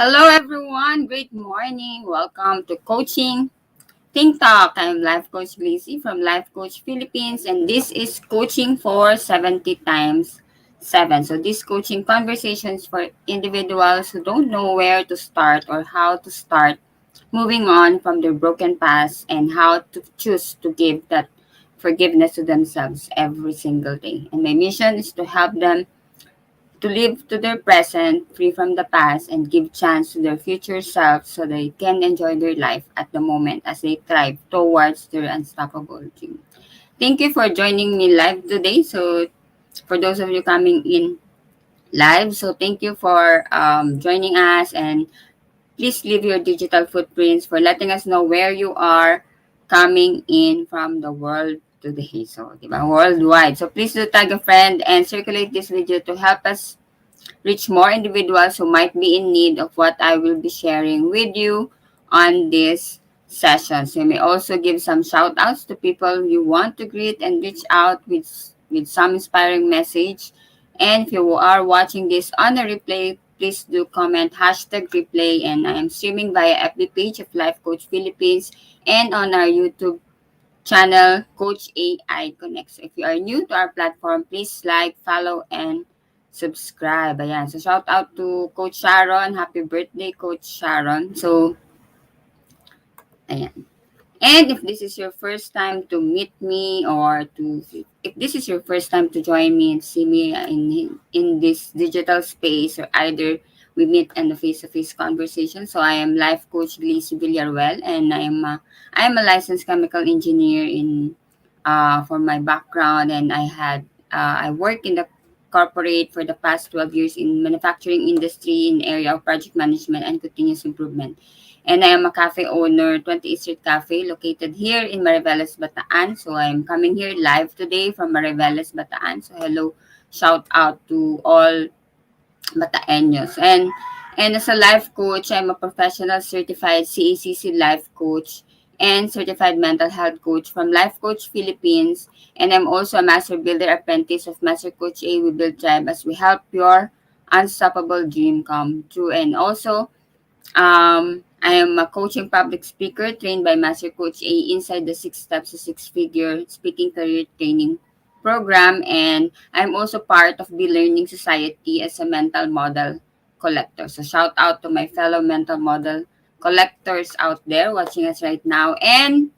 Hello, everyone. Great morning. Welcome to Coaching Think Talk. I'm Life Coach Glacy from Life Coach Philippines, and this is Coaching for 70 times 7. So, this coaching conversations for individuals who don't know where to start or how to start moving on from their broken past and how to choose to give that forgiveness to themselves every single day. And my mission is to help them to live to their present, free from the past, and give chance to their future self so they can enjoy their life at the moment as they thrive towards their unstoppable dream. Thank you for joining me live today. So, for those of you coming in live, so thank you for joining us, and please leave your digital footprints for letting us know where you are coming in from the world today. So, diba, worldwide. So, please do tag a friend and circulate this video to help us reach more individuals who might be in need of what I will be sharing with you on this session. So you may also give some shout outs to people you want to greet and reach out with some inspiring message. And if you are watching this on a replay, please do comment hashtag replay. And I am streaming via FB page of Life Coach Philippines and on our YouTube channel, Coach AI Connect. So if you are new to our platform, please like, follow, and subscribe. Ayan. So shout out to Coach Sharon. Happy birthday, Coach Sharon. So, ayan. And if this is your first time to meet me or to if this is your first time to join me and see me in this digital space, or either we meet in the face-to-face conversation. So I am life coach Glacy Villaruel, and I am a licensed chemical engineer in for my background, and I work in the corporate for the past 12 years in manufacturing industry in area of project management and continuous improvement. And I am a cafe owner, 20 Street Cafe, located here in Mariveles, Bataan. So I'm coming here live today from Mariveles, Bataan. So hello, shout out to all Bataeños. And as a life coach, I'm a professional certified CACC life coach and certified mental health coach from Life Coach Philippines. And I'm also a master builder apprentice of Master Coach A. We Build Tribe as we help your unstoppable dream come true. And also, I am a coaching public speaker trained by Master Coach A inside the Six Steps to Six Figure Speaking Career Training program. And I'm also part of the Learning Society as a mental model collector. So shout out to my fellow mental model collectors out there watching us right now. And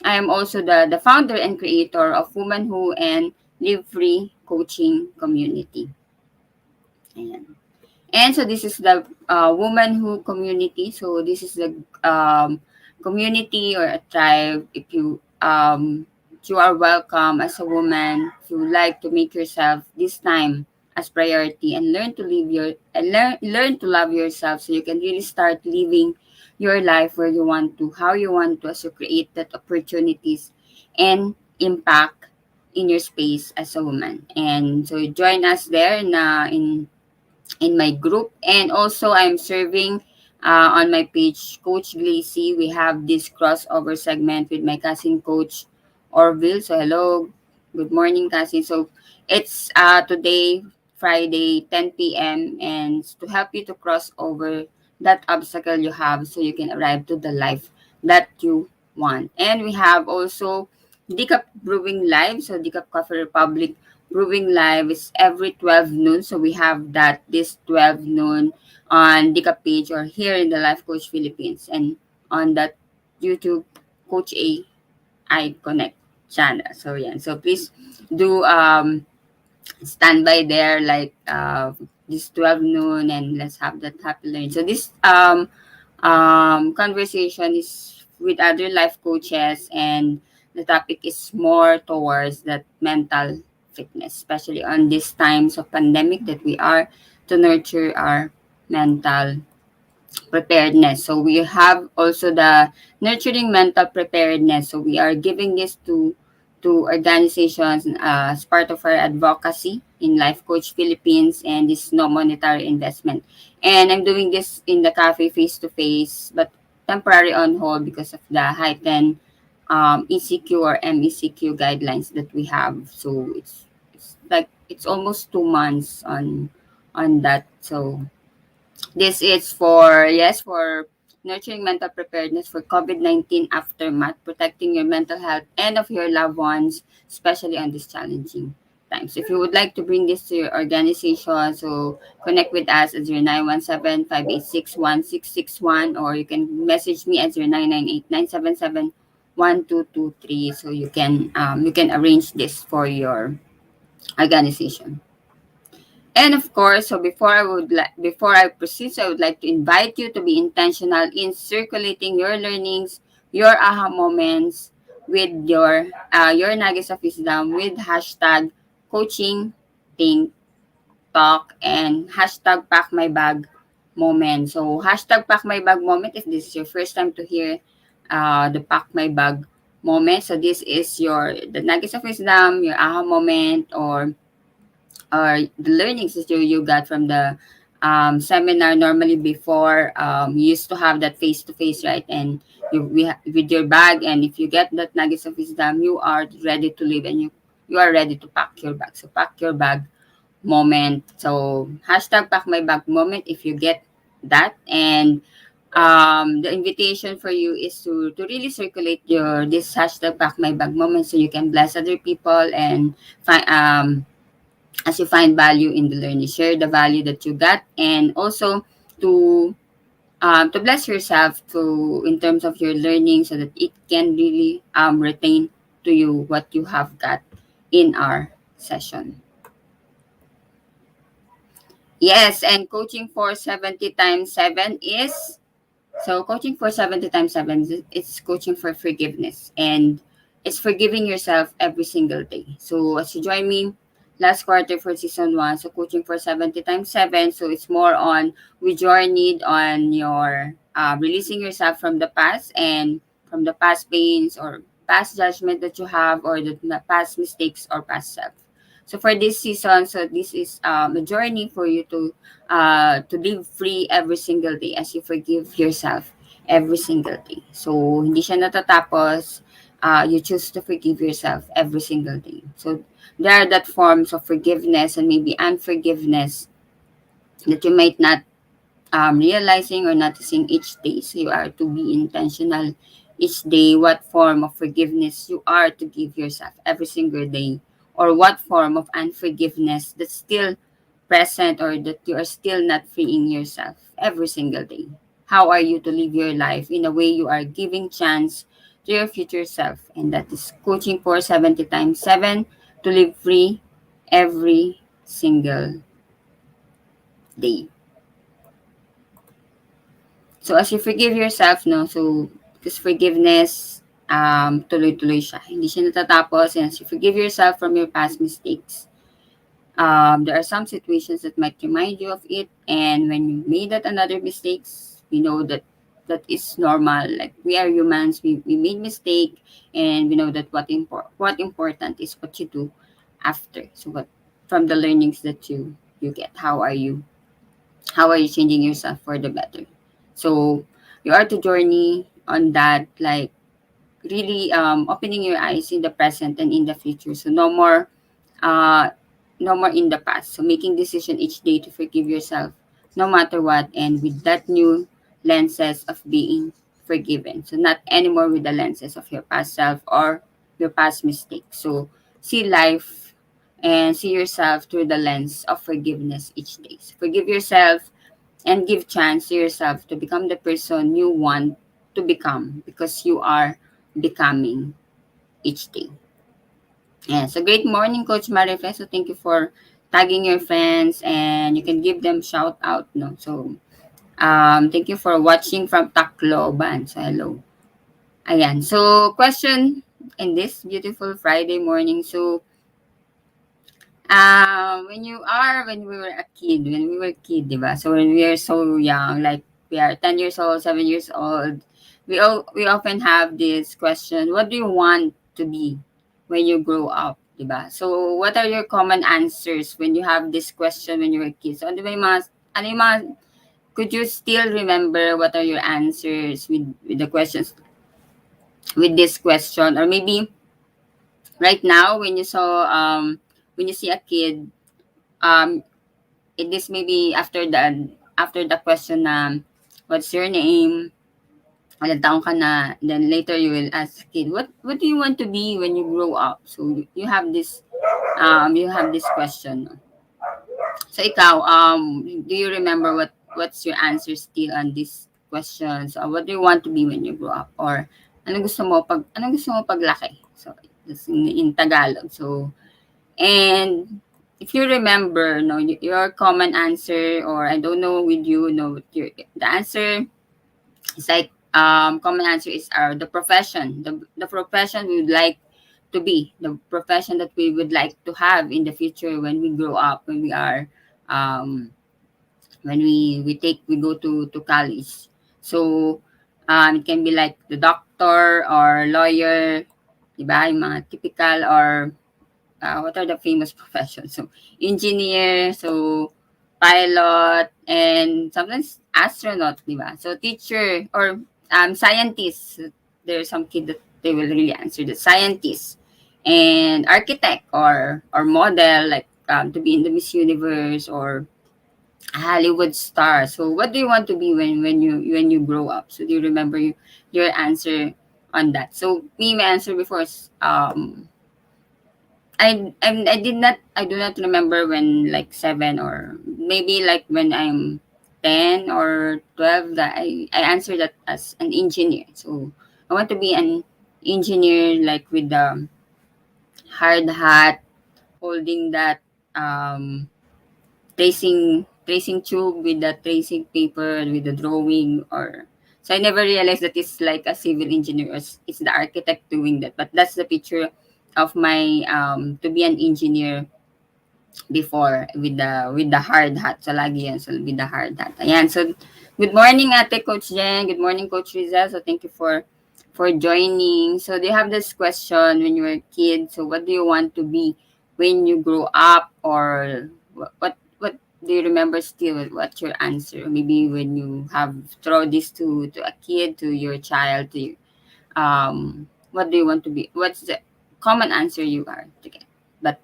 I am also the founder and creator of Woman Who and Live Free Coaching Community. Ayan. And so this is the Woman Who community. So this is the community or a tribe. If you are welcome as a woman, if you like to make yourself this time as priority and learn to live your and learn to love yourself, so you can really start living your life where you want to, how you want to, as you create that opportunities and impact in your space as a woman. And so join us there in my group. And also, I'm serving on my page, Coach Glacy. We have this crossover segment with my cousin, Coach Orville. So, hello, good morning, cousin. So, it's today, Friday, 10 p.m., and to help you to cross over that obstacle you have so you can arrive to the life that you want. And we have also Decaf Brewing Live. So, Decaf Coffee Republic Brewing Live is every 12 noon. So we have that this 12 noon on Dika page or here in the Life Coach Philippines, and on that YouTube Coach A I Connect channel. So yeah. So please do stand by there like this 12 noon, and let's have that happy learn. So this conversation is with other life coaches, and the topic is more towards that mental fitness, especially on these times of pandemic that we are, to nurture our mental preparedness. So we have also the nurturing mental preparedness. So we are giving this to organizations as part of our advocacy in Life Coach Philippines, and this no monetary investment. And I'm doing this in the cafe face to face, but temporary on hold because of the heightened ECQ or MECQ guidelines that we have. So it's like it's almost 2 months on that. So This is for, yes, for nurturing mental preparedness for COVID-19 aftermath, protecting your mental health and of your loved ones, especially on this challenging times. If you would like to bring this to your organization, so connect with us at 0917-586-1661, or you can message me at 0998-977-1223, so you can arrange this for your organization. And of course, so before I proceed, so I would like to invite you to be intentional in circulating your learnings, your aha moments with your nuggets of wisdom with hashtag coaching, think, talk, and hashtag pack my bag moment. So hashtag pack my bag moment, if this is your first time to hear the pack my bag moment. So this is the nuggets of wisdom, your aha moment, or the learnings that you got from the seminar. Normally before, you used to have that face to face, right? And with your bag, and if you get that nuggets of wisdom, you are ready to live, and you are ready to pack your bag. So pack your bag moment. So hashtag pack my bag moment if you get that. And the invitation for you is to really circulate your this hashtag pack my bag moment, so you can bless other people and find as you find value in the learning. Share the value that you got, and also to to bless yourself to in terms of your learning, so that it can really retain to you what you have got in our session. Yes, and coaching for 70 times 7 is so coaching for 70 times 7, it's coaching for forgiveness, and it's forgiving yourself every single day. So as you join me last quarter for season 1, so coaching for 70 times 7, so it's more on we journeyed on your releasing yourself from the past, and from the past pains or past judgment that you have, or the past mistakes or past self. So for this season, so this is a journey for you to live free every single day as you forgive yourself every single day. So, hindi siya natatapos. You choose to forgive yourself every single day. So, there are that forms of forgiveness and maybe unforgiveness that you might not realizing or noticing each day. So, you are to be intentional each day what form of forgiveness you are to give yourself every single day, or what form of unforgiveness that's still present, or that you are still not freeing yourself every single day. How are you to live your life in a way you are giving chance to your future self? And that is coaching for 70 times 7 to live free every single day. So as you forgive yourself, no, so because forgiveness, tuloy-tuloy siya. Hindi siya natatapos. And as you forgive yourself from your past mistakes, there are some situations that might remind you of it, and when you made that another mistakes, we know that that is normal. Like we are humans, we made mistake, and we know that what important is what you do after. So what from the learnings that you get, how are you changing yourself for the better? So you are to journey on that, like really opening your eyes in the present and in the future. So uh no more in the past. So making decision each day to forgive yourself no matter what, and with that new lenses of being forgiven. So not anymore with the lenses of your past self or your past mistakes. So see life and see yourself through the lens of forgiveness each day. So forgive yourself and give chance to yourself to become the person you want to become, because you are becoming each day. Yeah, so great morning, Coach Marife. So thank you for tagging your friends, and you can give them shout out. No, so thank you for watching from Tacloban. So hello. Ayan. So question in this beautiful Friday morning. So when we were a kid, when we were kid, diba? So when we are so young, like we are 10 years old, 7 years old, we often have this question, what do you want to be when you grow up, diba? So what are your common answers when you have this question when you were a kid? So ano yung mga, could you still remember what are your answers with the questions, with this question? Or maybe right now when you see a kid, um it is maybe after the after the question na, what's your name? Ilang taon ka na? Then later you will ask kid, what do you want to be when you grow up? So you have this question. No? So ikaw, do you remember what's your answer still on these questions? What do you want to be when you grow up? Or anong gusto mo paglaki? So that's in Tagalog. So and if you remember, no, your common answer, or I don't know with you, no, the answer is like common answer is the profession, the profession we would like to be, the profession that we would like to have in the future when we grow up, when we are um when we go to college. So it can be like the doctor or lawyer, diba? Yung mga typical, or what are the famous professions? So engineer, so pilot, and sometimes astronaut, diba? So teacher or scientist. There's some kid that they will really answer the scientist, and architect or model, like to be in the Miss Universe or Hollywood star. So what do you want to be when you grow up? So do you remember your answer on that? So me, my answer before is I do not remember when like 7, or maybe like when I'm 10 or 12, that I answered that as an engineer. So I want to be an engineer, like with the hard hat, holding that tracing tube with the tracing paper with the drawing. Or so I never realized that it's like a civil engineer, or it's the architect doing that. But that's the picture of my to be an engineer before, with the hard hat. So lagi yan, so with the hard hat. Ayan. So good morning, Ate Coach Jen. Good morning, Coach Riza. So thank you for joining. So they have this question: when you were a kid, so what do you want to be when you grow up? Or what do you remember still? What's your answer? Maybe when you have throw this to a kid, to your child, to you, what do you want to be? What's the common answer you are to get? But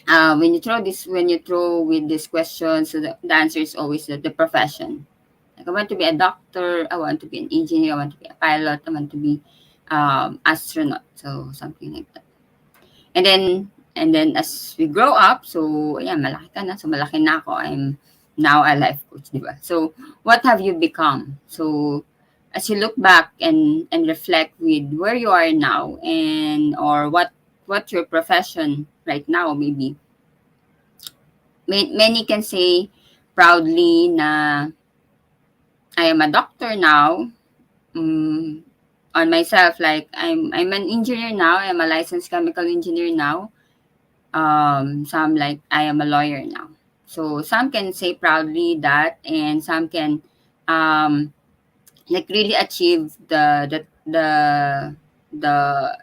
when you throw with this question, so the answer is always the profession. Like, I want to be a doctor, I want to be an engineer, I want to be a pilot, I want to be astronaut. So something like that. And then as we grow up, so yeah, malaki ka na. So malaki na ako. I'm now a life coach, di ba? So what have you become? So as you look back and reflect with where you are now, and or what your profession right now, maybe many can say proudly na I am a doctor now. um, on myself, like I'm an engineer now. I'm a licensed chemical engineer now. Some like I am a lawyer now. So some can say proudly that, and some can um, like really achieve the the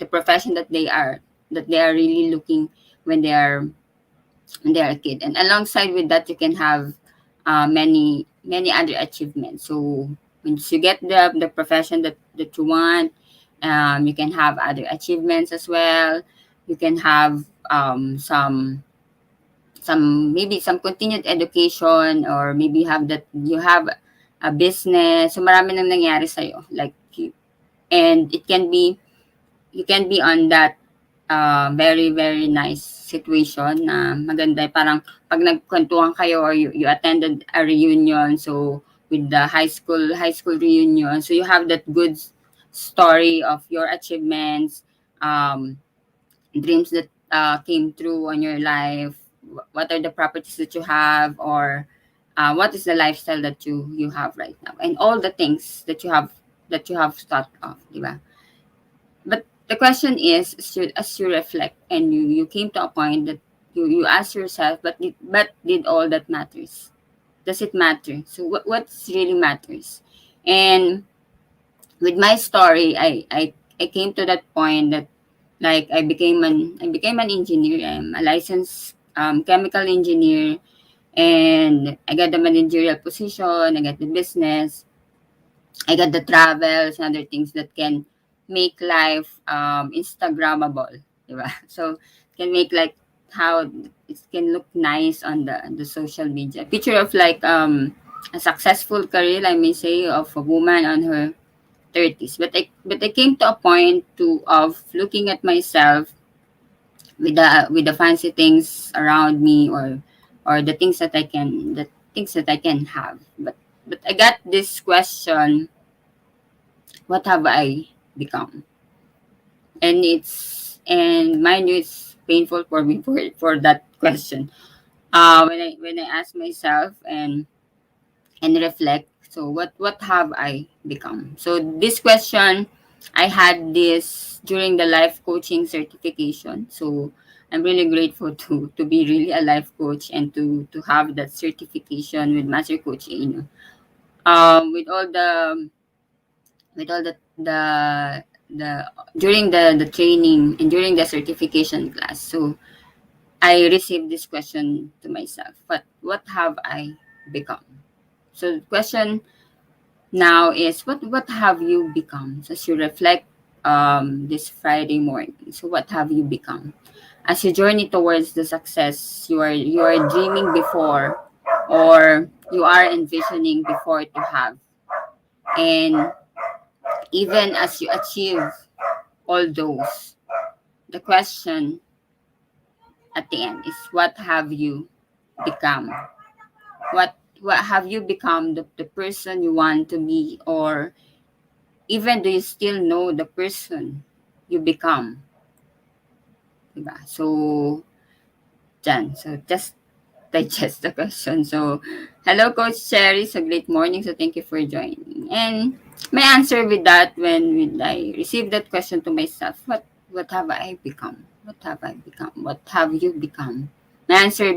profession that they are really looking when they are a kid. And alongside with that, you can have many other achievements. So once you get the profession that you want, you can have other achievements as well. You can have maybe some continued education, or maybe you have a business. So marami nang nangyari sa'yo. Like and it can be you can be on that very very nice situation na maganda, parang pag nagkwentuhan kayo, or you attended a reunion, so with the high school reunion, so you have that good story of your achievements, um, dreams that came true on your life. What are the properties that you have, or what is the lifestyle that you have right now, and all the things that you have thought of, di ba? But the question is, as you reflect and you came to a point that you ask yourself, but did all that matters? Does it matter? So what's really matters? And with my story, I came to that point that, like, I became an engineer. I'm a licensed chemical engineer, and I got the managerial position. I got the business. I got the travels and other things that can make life Instagrammable, di ba? So can make like how it can look nice on the social media. Picture of like a successful career, I may say, of a woman on her 30s. But I came to a point to of looking at myself with the fancy things around me, or the things that I can have. But I got this question, what have I become? And mind you, it's painful for me for that question. When I ask myself and reflect, so what have I become? So this question, I had this during the life coaching certification. So I'm really grateful to be really a life coach and to have that certification with master coach Eno. With all the during the training and during the certification class. So I received this question to myself, what have I become? So the question now is, what have you become? So as you reflect this Friday morning, so what have you become? As you journey towards the success you are dreaming before, or you are envisioning before to have. And even as you achieve all those, the question at the end is, what have you become? What have you become, the person you want to be, or even do you still know the person you become? Diba? So, dyan. So, just digest the question. So, hello, Coach Cherry. So, great morning. So, thank you for joining. And my answer with that, when I received that question to myself, what have I become? What have I become? What have you become? My answer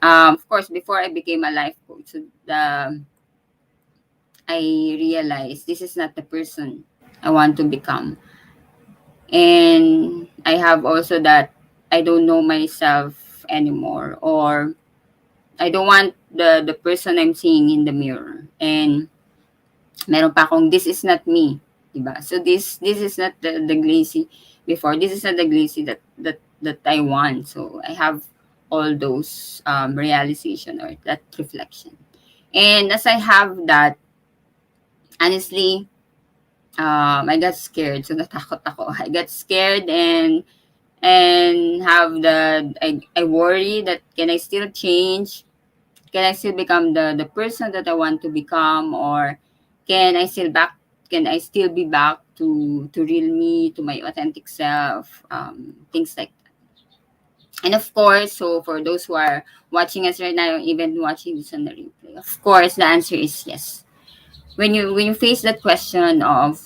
of course, before I became a life coach, so I realized this is not the person I want to become. And I have also that I don't know myself anymore, or I don't want the person I'm seeing in the mirror. And meron pa akong, this is not me, diba? So this is not the Glacy before. This is not the Glacy that I want. So I have all those realization, or that reflection. And as I have that, honestly, I got scared. So natakot ako. I got scared, and have I worry that, can I still change? Can I still become the person that I want to become, or can I still back can I still be back to real me, to my authentic self, things like that. And of course, so for those who are watching us right now, even watching this on the replay, of course the answer is yes. When you face that question of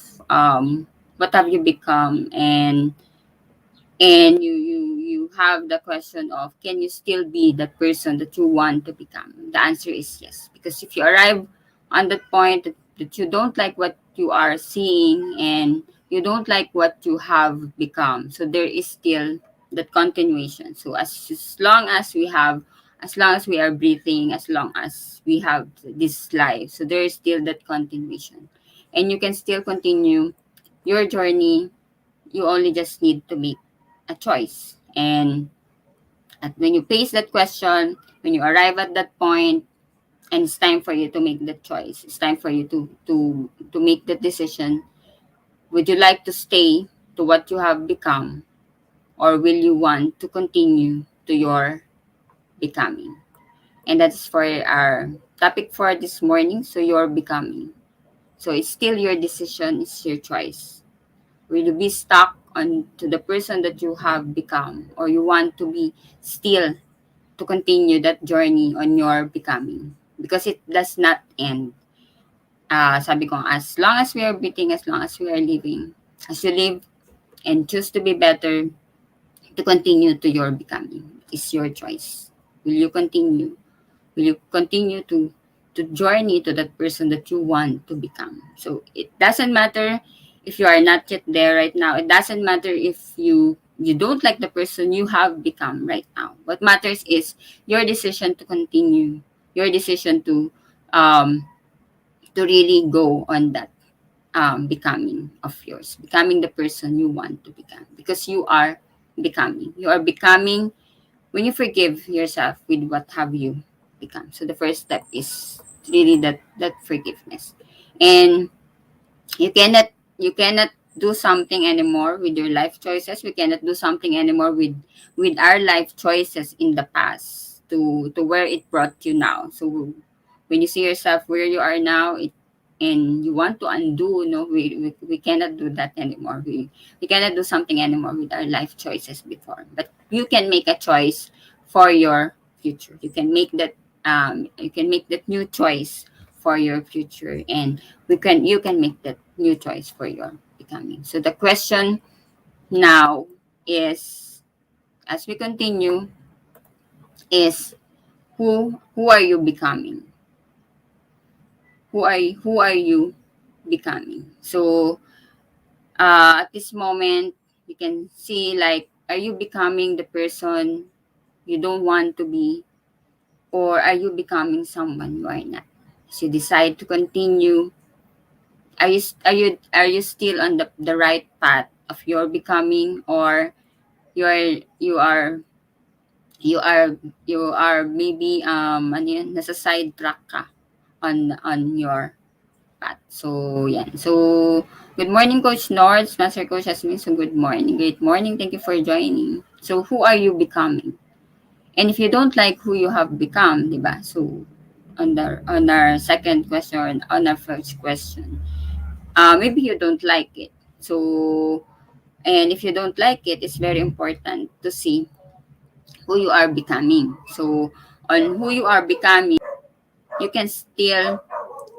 what have you become, and you have the question of, can you still be that person that you want to become? The answer is yes, because if you arrive on that point that you don't like what you are seeing, and you don't like what you have become, so there is still that continuation. So as long as we are breathing, as long as we have this life, so there is still that continuation, and you can still continue your journey. You only just need to make a choice. And when you face that question, when you arrive at that point, and it's time for you to make the choice, it's time for you to make the decision. Would you like to stay to what you have become, or will you want to continue to your becoming? And that's for our topic for this morning. So you're becoming. So it's still your decision, it's your choice. Will you be stuck on to the person that you have become, or you want to be still to continue that journey on your becoming? Because it does not end. Sabi ko, as long as we are breathing, as long as we are living, as you live and choose to be better, to continue to your becoming, it's your choice. Will you continue? Will you continue to journey to that person that you want to become? So it doesn't matter if you are not yet there right now. It doesn't matter if you don't like the person you have become right now. What matters is your decision to continue, your decision to really go on that becoming of yours, becoming the person you want to become, because you are becoming. You are becoming when you forgive yourself with what have you become. So the first step is really that forgiveness. And you cannot you cannot do something anymore with your life choices. We cannot do something anymore with our life choices in the past to where it brought you now. So when you see yourself where you are now, and you want to undo, no, we cannot do that anymore. We cannot do something anymore with our life choices before, but you can make a choice for your future. You can make that new choice for your future, and you can make that new choice for your becoming. So the question now is, as we continue, is who are you becoming? Who are you becoming? So at this moment, you can see, like, are you becoming the person you don't want to be, or are you becoming someone you are not? So you decide to continue. Are you still on the right path of your becoming, or you are you are you are you are maybe ano yun, nasa side track ka on your path. So yan. So good morning, Coach Nords, Master Coach Jasmine. So good morning. Great morning. Thank you for joining. So who are you becoming? And if you don't like who you have become, di ba? So on our second question, or on our first question, maybe you don't like it. So, and if you don't like it, it's very important to see who you are becoming. So, on who you are becoming, you can still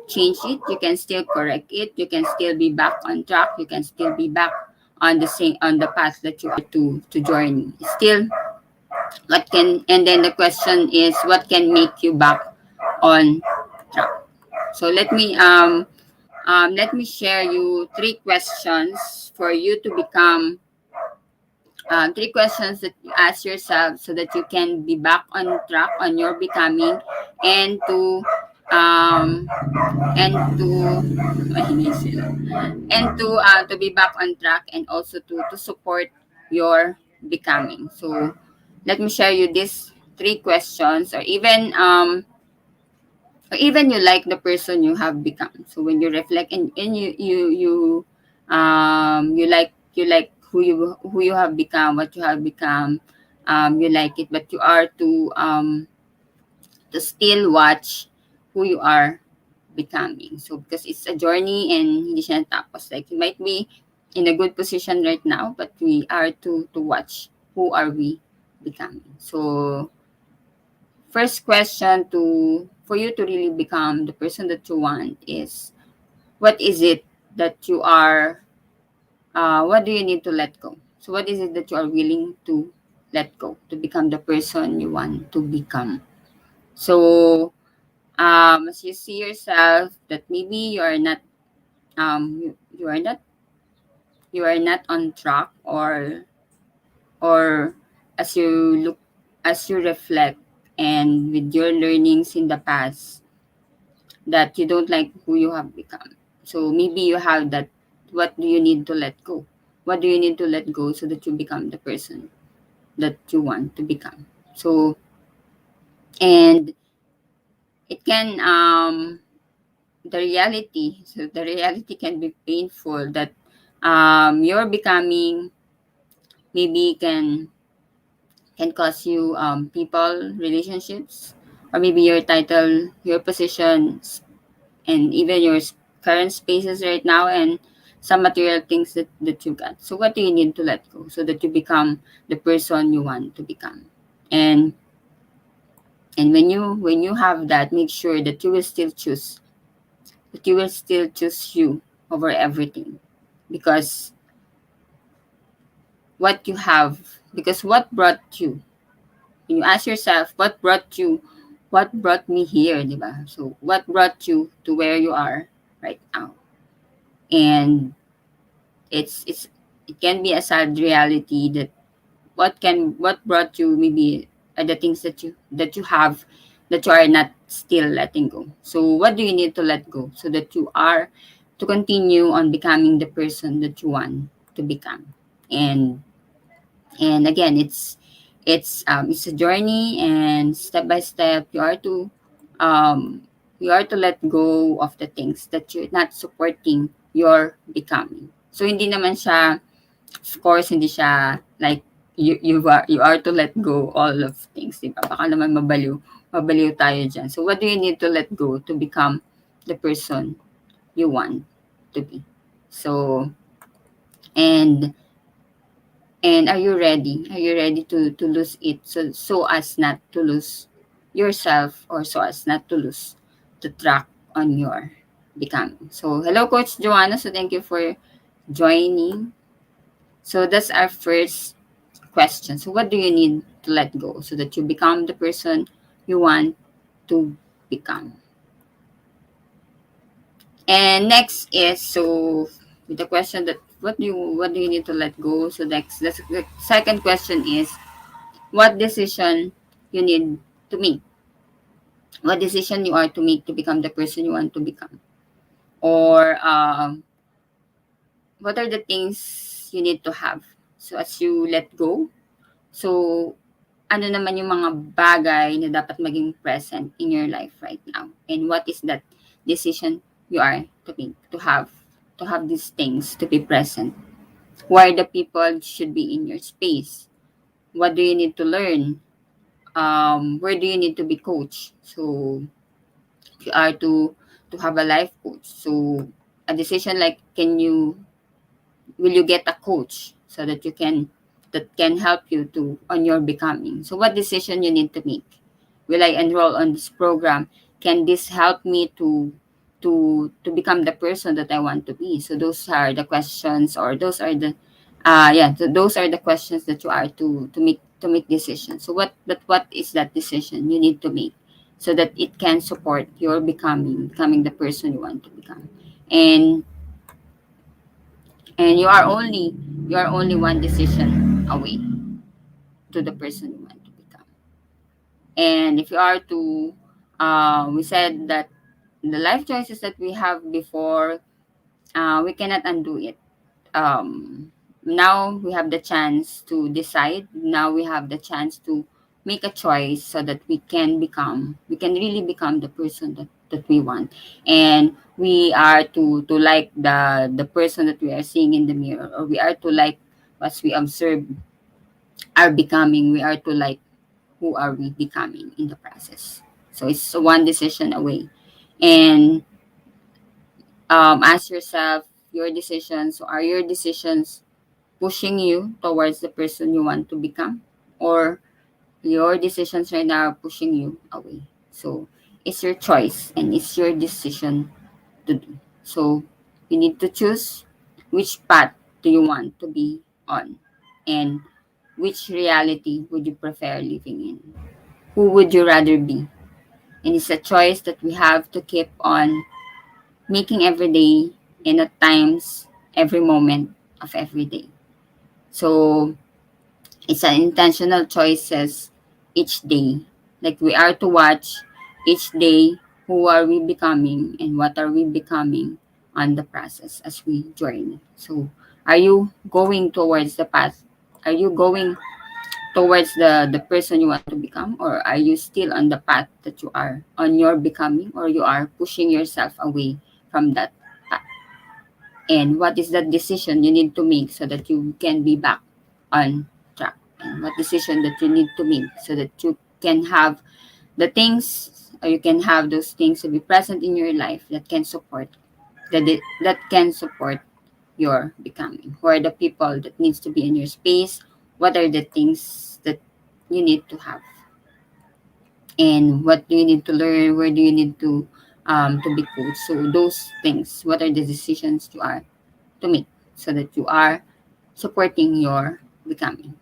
change it, you can still correct it, you can still be back on track, you can still be back on the path that you are to journey. Still, what can and then the question is, what can make you back on track? So let me share you three questions for you to become, three questions that you ask yourself so that you can be back on track on your becoming, and um, to mahinig sila. And to be back on track, and also to support your becoming. So let me share you these three questions, or even you like the person you have become. So when you reflect, and you like who you have become, what you have become, you like it, but you are to still watch who you are becoming. So because it's a journey, and hindi siya natapos. Like, you might be in a good position right now, but we are to watch who are we becoming. So first question, to for you to really become the person that you want, is, what is it that you are what do you need to let go? So what is it that you are willing to let go to become the person you want to become? So as you see yourself that maybe you are not on track, or as you look, as you reflect, and with your learnings in the past, that you don't like who you have become. So maybe you have that. What do you need to let go? What do you need to let go so that you become the person that you want to become? So, and it can the reality can be painful, that your becoming maybe can cause you people, relationships, or maybe your title, your positions, and even your current spaces right now, and some material things that you got. So what do you need to let go so that you become the person you want to become? And when you have that, make sure that you will still choose you over everything, because what you have because what brought you, when you ask yourself, what brought me here, diba? So what brought you to where you are right now? And it's it can be a sad reality that what brought you maybe are the things that you have, that you are not still letting go. So what do you need to let go so that you are to continue on becoming the person that you want to become? And And again, it's a journey, and step by step um you are to let go of the things that you're not supporting your becoming. So hindi naman siya, of course, hindi siya like you are to let go all of things, di ba? Baka naman mabaliw tayo dyan. So what do you need to let go to become the person you want to be? So, and And are you ready? Are you ready to lose it, so as not to lose yourself, or so as not to lose the track on your becoming? So hello, Coach Joanna. So thank you for joining. So that's our first question. So what do you need to let go so that you become the person you want to become? And next is, so with the question that what do you need to let go? So next, the second question is, what decision you need to make, what decision you are to make to become the person you want to become, or what are the things you need to have so as you let go. So ano naman yung mga bagay na dapat maging present in your life right now, and what is that decision you are to make, to have these things to be present. Who are the people should be in your space? What do you need to learn? Where do you need to be coached? So if you are to have a life coach, so a decision like, will you get a coach so that can help you to on your becoming. So what decision you need to make? Will I enroll on this program? Can this help me to become the person that I want to be? So those are the questions, or those are the those are the questions that you are to make decisions. So what is that decision you need to make so that it can support your becoming the person you want to become. And and you are only one decision away to the person you want to become. And if you are to we said that the life choices that we have before, we cannot undo it. Now we have the chance to decide. Now we have the chance to make a choice so that we can really become the person that we want. And we are to like the person that we are seeing in the mirror, or we are to like what we observe are becoming. We are to like who are we becoming in the process. So it's one decision away. And ask yourself your decisions. So are your decisions pushing you towards the person you want to become, or your decisions right now are pushing you away? So it's your choice and it's your decision to do. So you need to choose which path do you want to be on, and which reality would you prefer living in. Who would you rather be? And it's a choice that we have to keep on making every day, and at times every moment of every day. So it's an intentional choices each day. Like we are to watch each day who are we becoming and what are we becoming on the process as we journey. So are you going towards the path? Are you going towards the person you want to become, or are you still on the path that you are on your becoming, or you are pushing yourself away from that path? And what is that decision you need to make so that you can be back on track? And what decision that you need to make so that you can have the things, or you can have those things to be present in your life that can support that can support your becoming? Who are the people that needs to be in your space? What are the things that you need to have? And what do you need to learn? Where do you need to be coached? So those things, what are the decisions you are to make so that you are supporting your becoming?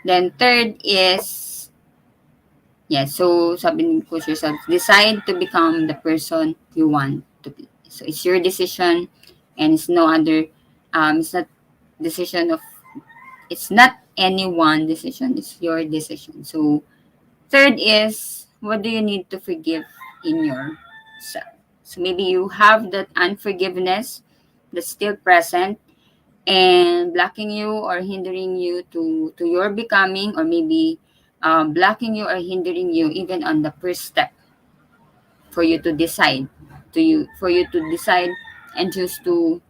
Then third is, so sabi ni Coach yourself, decide to become the person you want to be. So it's your decision, and it's no other, it's not decision of, it's not any one decision, it's your decision. So third is, what do you need to forgive in yourself? So maybe you have that unforgiveness that's still present, and blocking you or hindering you to your becoming, or maybe blocking you or hindering you even on the first step for you to decide, for you to decide and choose to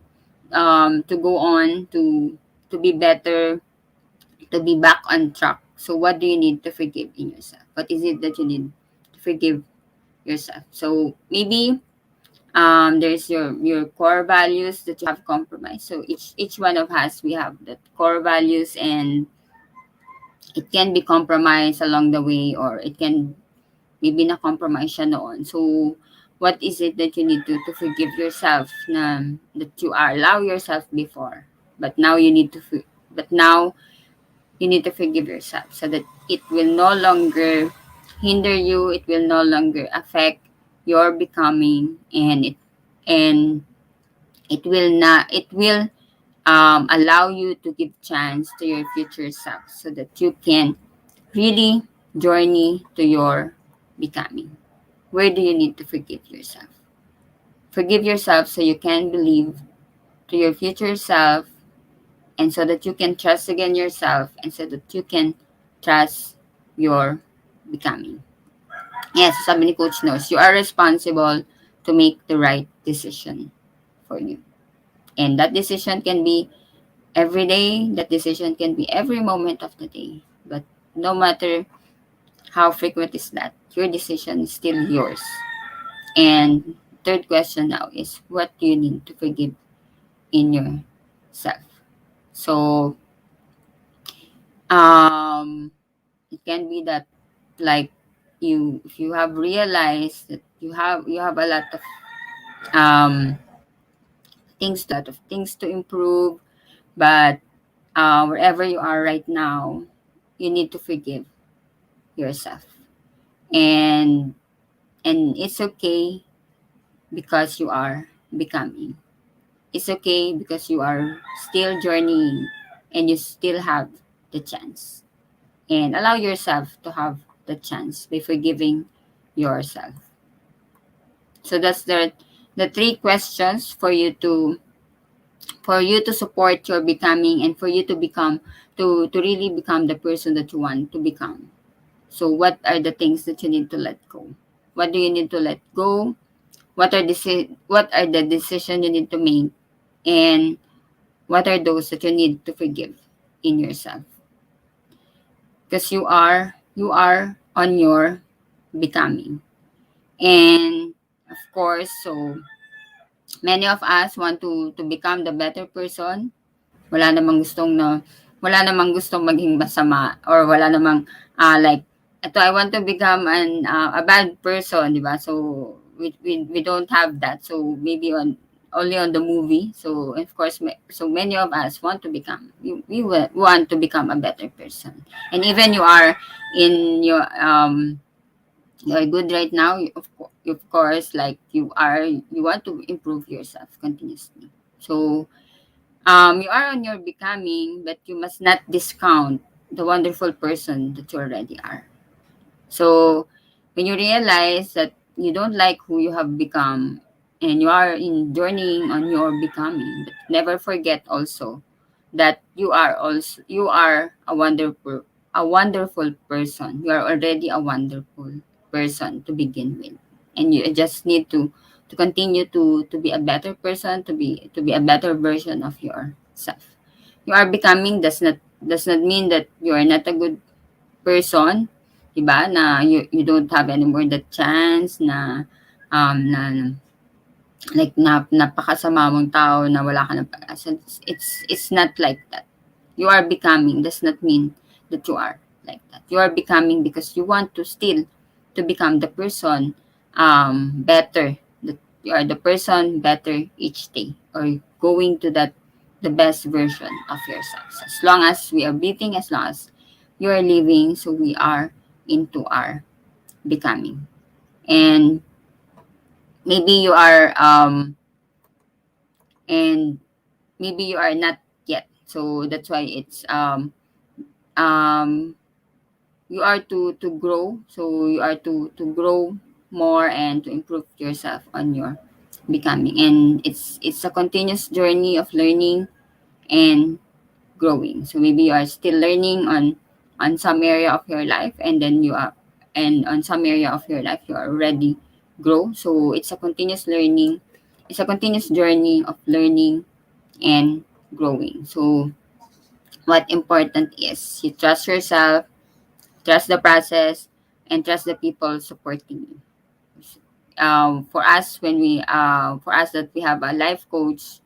go on to be better, to be back on track. So what do you need to forgive in yourself? What is it that you need to forgive yourself? So maybe there's your core values that you have compromised. So each one of us, we have that core values, and it can be compromised along the way, or it can maybe na compromise siya noon. So what is it that you need to forgive yourself na that you are allow yourself before, but now you need to but now you need to forgive yourself, so that it will no longer hinder you, it will no longer affect your becoming, and it will allow you to give chance to your future self, so that you can really journey to your becoming. Where do you need to forgive yourself? Forgive yourself so you can believe to your future self, and so that you can trust again yourself, and so that you can trust your becoming. Yes, sabi ni Coach Nose, you are responsible to make the right decision for you. And that decision can be every day, that decision can be every moment of the day. But no matter how frequent is that, your decision is still yours. And third question now is, what do you need to forgive in yourself? So it can be that, like, if you have realized that you have a lot of um things to improve, but wherever you are right now, you need to forgive yourself, and it's okay, because you are becoming. It's okay because you are still journeying, and you still have the chance. And allow yourself to have the chance by forgiving yourself. So that's the three questions for you to support your becoming, and for you to become to really become the person that you want to become. So what are the things that you need to let go? What do you need to let go? What are the decisions you need to make? And what are those that you need to forgive in yourself? Because you are on your becoming. And of course, so many of us want to become the better person. Wala namang gustong na wala namang gustong maging masama, or wala namang like, ito, I want to become a bad person, di ba? So we don't have that. So maybe only on the movie. So of course, so many of us want to become, want to become a better person. And even you are in your you're good right now, of course, like, you want to improve yourself continuously. So you are on your becoming, but you must not discount the wonderful person that you already are. So when you realize that you don't like who you have become, and you are in journeying on your becoming, but never forget also that you are a wonderful person. You are already a wonderful person to begin with. And you just need to continue to be a better person, to be a better version of yourself. You are becoming does not mean that you are not a good person, 'di ba? Na you don't have anymore the chance na like, napakasama mong tao na wala ka ng pag-asa. It's not like that. You are becoming does not mean that you are like that. You are becoming because you want to still to become the person better. That you are the person better each day, or going to that the best version of yourself. As long as we are breathing, as long as you are living, so we are into our becoming. And maybe you are and maybe you are not yet. So that's why it's um you are to grow. So you are to grow more and to improve yourself on your becoming. And it's a continuous journey of learning and growing. So maybe you are still learning on some area of your life, and then you are and on some area of your life you are already grow. So it's a continuous learning. It's a continuous journey of learning and growing. So what important is you trust yourself, trust the process, and trust the people supporting you. For us that we have a life coach,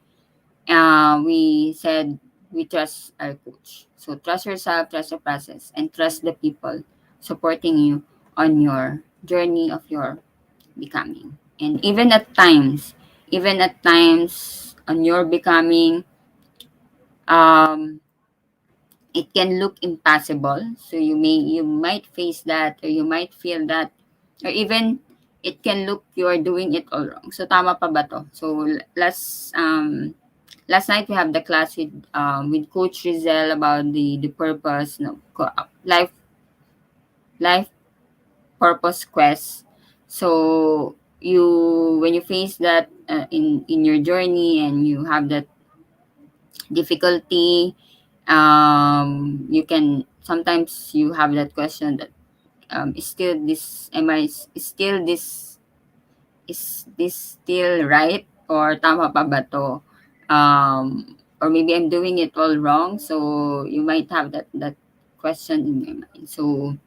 we said we trust our coach. So trust yourself, trust the process, and trust the people supporting you on your journey of your becoming. And even at times on your becoming, um, it can look impossible. So you might face that, or you might feel that, or even it can look you are doing it all wrong. So tama pa ba to? So last night we have the class with Coach Rizel about the purpose, no, life purpose quest. So when you face that in your journey, and you have that difficulty, you can sometimes you have that question that is still this am I is still this is this still right, or tama pa ba to, or maybe I'm doing it all wrong. So you might have that question in your mind. So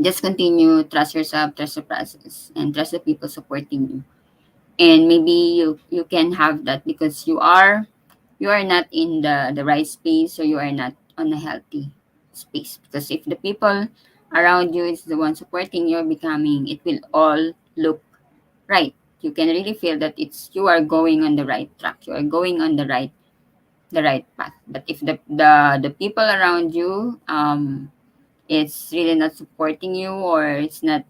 just continue, trust yourself, trust the process, and trust the people supporting you. And maybe you can have that because you are not in the right space, or you are not on a healthy space. Because if the people around you is the one supporting your becoming, it will all look right. You can really feel that it's you are going on the right track, you are going on the right path. But if the people around you, it's really not supporting you, or it's not,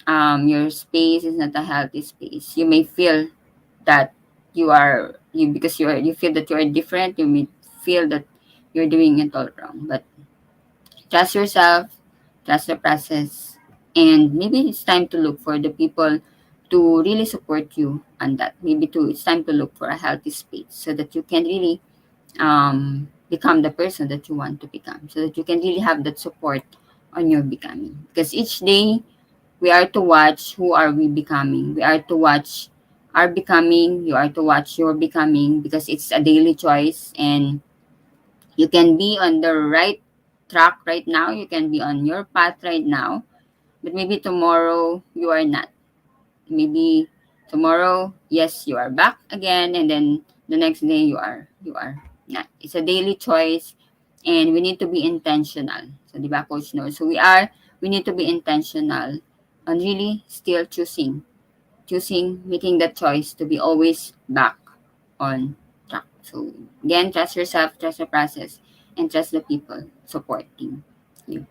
your space is not a healthy space, you may feel that you feel that you are different. You may feel that you're doing it all wrong. But trust yourself, trust the process, and maybe it's time to look for the people to really support you on that. It's time to look for a healthy space, so that you can really become the person that you want to become, so that you can really have that support on your becoming. Because each day we are to watch who are we becoming. We are to watch our becoming. You are to watch your becoming, because it's a daily choice, and you can be on the right track right now. You can be on your path right now, but maybe tomorrow you are not. Maybe tomorrow, yes, you are back again, and then the next day you are not. It's a daily choice, and we need to be intentional. So, di ba, Coach knows? So we need to be intentional on really still making that choice to be always back on track. So again, trust yourself, trust the process, and trust the people supporting you.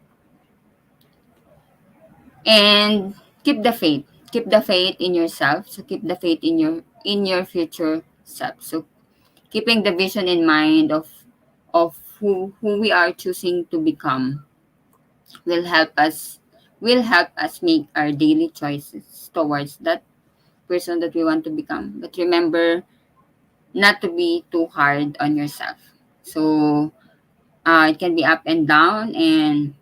And keep the faith. Keep the faith in yourself. So keep the faith in your future self. So keeping the vision in mind of who we are choosing to become will help us make our daily choices towards that person that we want to become. But remember not to be too hard on yourself. So it can be up and down, and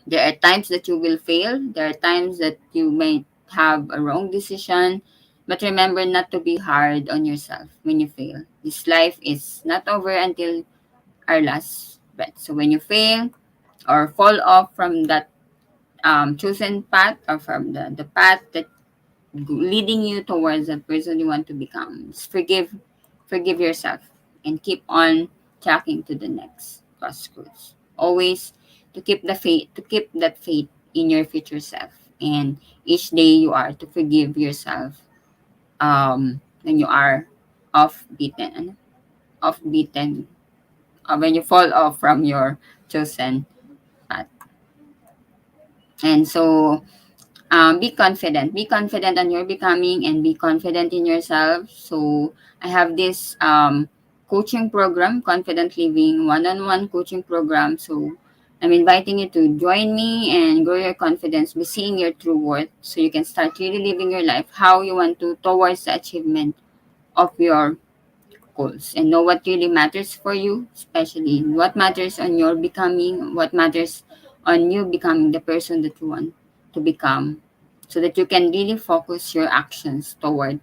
there are times that you will fail. There are times that you may have a wrong decision. But remember not to be hard on yourself when you fail. This life is not over until our last breath. So when you fail or fall off from that chosen path, or from the path that leading you towards that person you want to become, just forgive yourself, and keep on tracking to the next crossroads. Always to keep that faith in your future self. And each day you are to forgive yourself when you are off beaten off beaten when you fall off from your chosen path. And so be confident on your becoming, and be confident in yourself. So I have this coaching program, Confident Living one-on-one coaching program. So I'm inviting you to join me and grow your confidence by seeing your true worth, so you can start really living your life how you want to, towards the achievement of your goals and know what really matters for you, especially what matters on your becoming, what matters on you becoming the person that you want to become, so that you can really focus your actions toward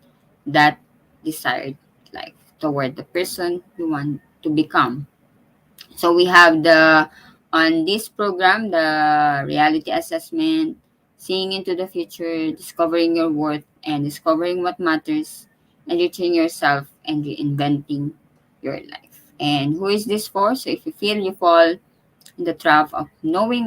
that desired life, toward the person you want to become. So we have the on this program the reality assessment, seeing into the future, discovering your worth and discovering what matters, enriching yourself and reinventing your life. And who is this for? So if you feel you fall in the trap of knowing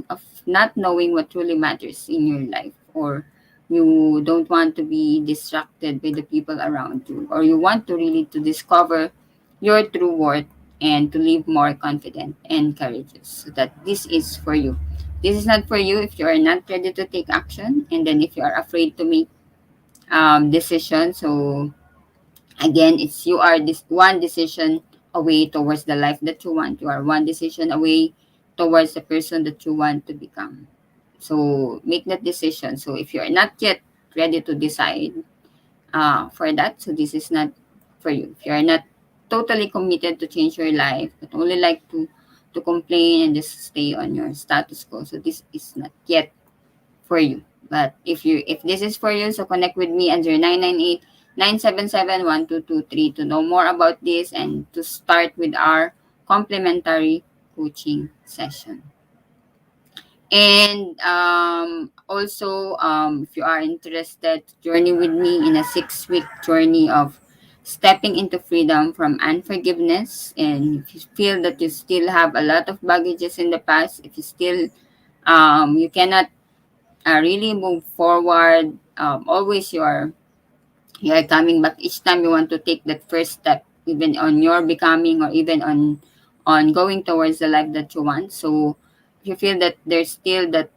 of not knowing what truly matters in your life, or you don't want to be distracted by the people around you, or you want to really to discover your true worth and to live more confident and courageous, so that this is for you. This is not for you if you are not ready to take action, and then if you are afraid to make decisions. So again, it's you are this one decision away towards the life that you want. You are one decision away towards the person that you want to become. So make that decision. So if you are not yet ready to decide for that, so this is not for you. If you are not totally committed to change your life, but only like to complain and just stay on your status quo, so this is not yet for you. But if this is for you, so connect with me at 0998 977 1223 to know more about this and to start with our complimentary coaching session. And also, if you are interested to journey with me in a 6-week journey of stepping into freedom from unforgiveness, and if you feel that you still have a lot of baggages in the past, if you still you cannot really move forward. Always you are coming back each time you want to take that first step, even on your becoming or even on going towards the life that you want. So if you feel that there's still that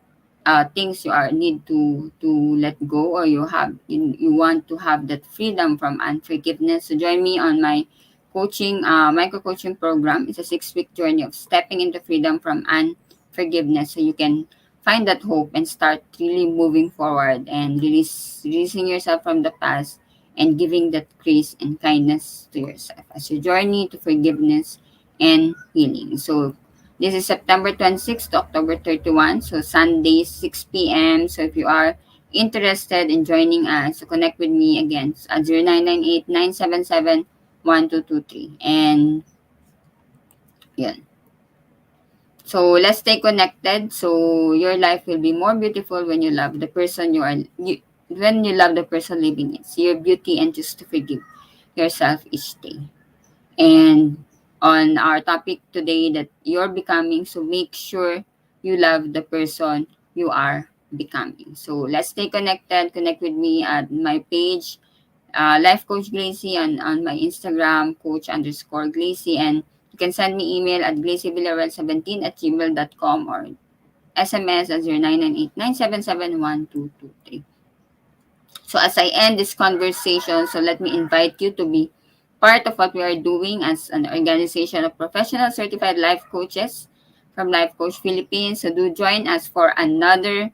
things you are need to let go, or you want to have that freedom from unforgiveness, so join me on my coaching micro coaching program. It's a 6-week journey of stepping into freedom from unforgiveness, so you can find that hope and start really moving forward and releasing yourself from the past and giving that grace and kindness to yourself as you journey to forgiveness and healing. So this is September 26th to October 31. So Sunday, 6 p.m. So if you are interested in joining us, so connect with me again at 0998 977 1223. And yun. So let's stay connected. So your life will be more beautiful when you love the person when you love the person living it. See your beauty and just to forgive yourself each day. And on our topic today that you're becoming, so make sure you love the person you are becoming. So let's stay connected. Connect with me at my page, Life Coach Glacy, on my Instagram, coach_Glacy, and you can send me email at glacyvillaruel17@gmail.com or SMS at 0998 977 1223. So as I end this conversation, so let me invite you to be part of what we are doing as an organization of professional certified life coaches from Life Coach Philippines. So do join us for another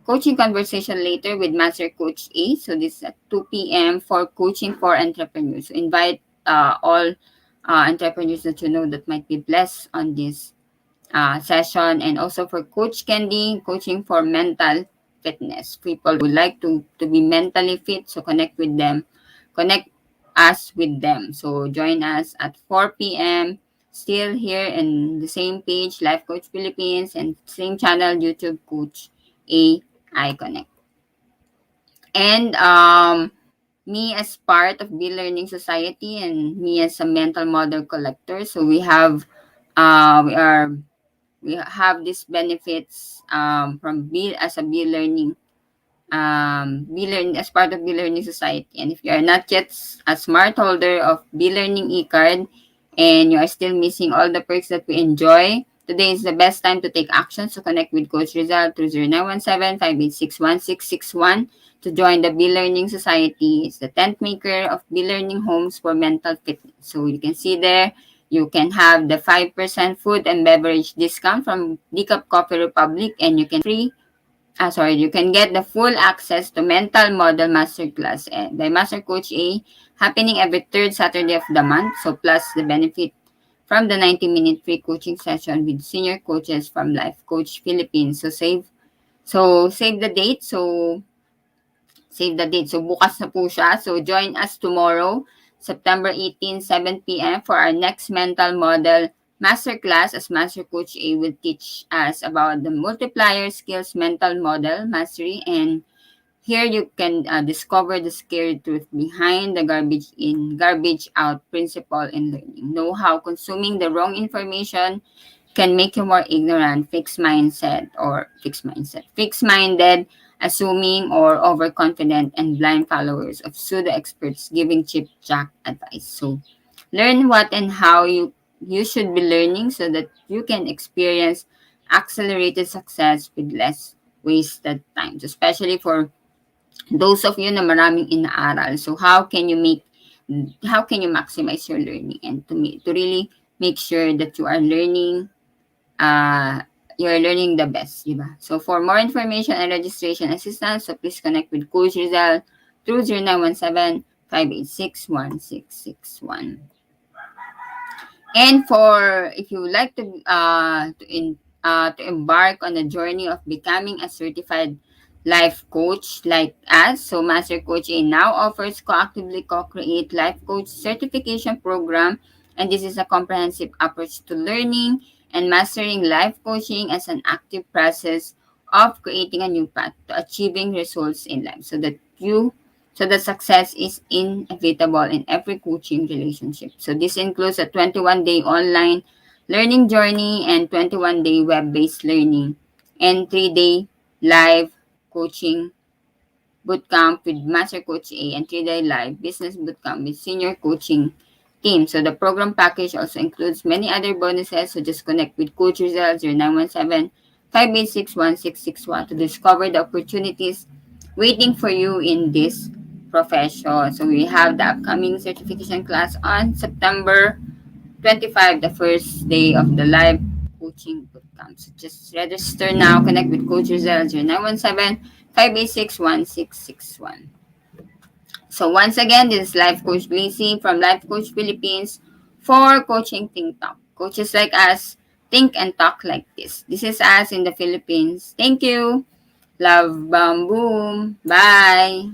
coaching conversation later with Master Coach A. So this is at 2 p.m. for coaching for entrepreneurs. So invite all entrepreneurs that you know that might be blessed on this session, and also for Coach Candy, coaching for mental fitness. People would like to be mentally fit, so connect us with them. So join us at 4 p.m. Still here in the same page, Life Coach Philippines, and same channel, YouTube Coach AI Connect. And me as part of Be Learning Society and me as a mental model collector, so we have we have these benefits from Be as a Be Learning Be Learning as part of Be Learning Society. And if you are not yet a smart holder of Be Learning e-card and you are still missing all the perks that we enjoy, today is the best time to take action. So connect with Coach Rizal through 0917-586-1661 to join the Be Learning Society. It's the tent maker of Be Learning homes for mental fitness. So you can see there, you can have the 5% food and beverage discount from Decaf Coffee Republic, and you can free You can get the full access to Mental Model Masterclass by Master Coach A happening every third Saturday of the month. So plus the benefit from the 90-minute free coaching session with senior coaches from Life Coach Philippines. So save the date. So bukas na po siya. So join us tomorrow, September 18, 7 p.m. for our next mental model masterclass as Master Coach A will teach us about the multiplier skills mental model mastery, and here you can discover the scary truth behind the garbage in, garbage out principle in learning. Know how consuming the wrong information can make you more ignorant, fixed-minded, assuming or overconfident, and blind followers of pseudo experts giving cheap jack advice. So, learn what and how you should be learning so that you can experience accelerated success with less wasted time. So, especially for those of you na maraming inaaral. So, how can you maximize your learning and to really make sure that uh, you're learning the best, di ba? So, for more information and registration assistance, so please connect with Coach Rizal through 0917-586-1661. And for if you would like to embark on a journey of becoming a certified life coach like us, so Master Coach A now offers co-actively co-create life coach certification program, and this is a comprehensive approach to learning and mastering life coaching as an active process of creating a new path to achieving results in life, so the success is inevitable in every coaching relationship. So this includes a 21-day online learning journey and 21-day web-based learning and 3-day live coaching bootcamp with Master Coach A and 3-day live business bootcamp with senior coaching team. So the program package also includes many other bonuses. So just connect with Coach Rizal 0917-586-1661 to discover the opportunities waiting for you in this profession. So we have the upcoming certification class on September 25, the first day of the live coaching bootcamp. So just register now. Connect with Coach Rizal 0917-586-1661. So once again, this is Life Coach Glacy from Life Coach Philippines for Coaching Think Talk. Coaches like us think and talk like this. This is us in the Philippines. Thank you. Love, bam, boom. Bye.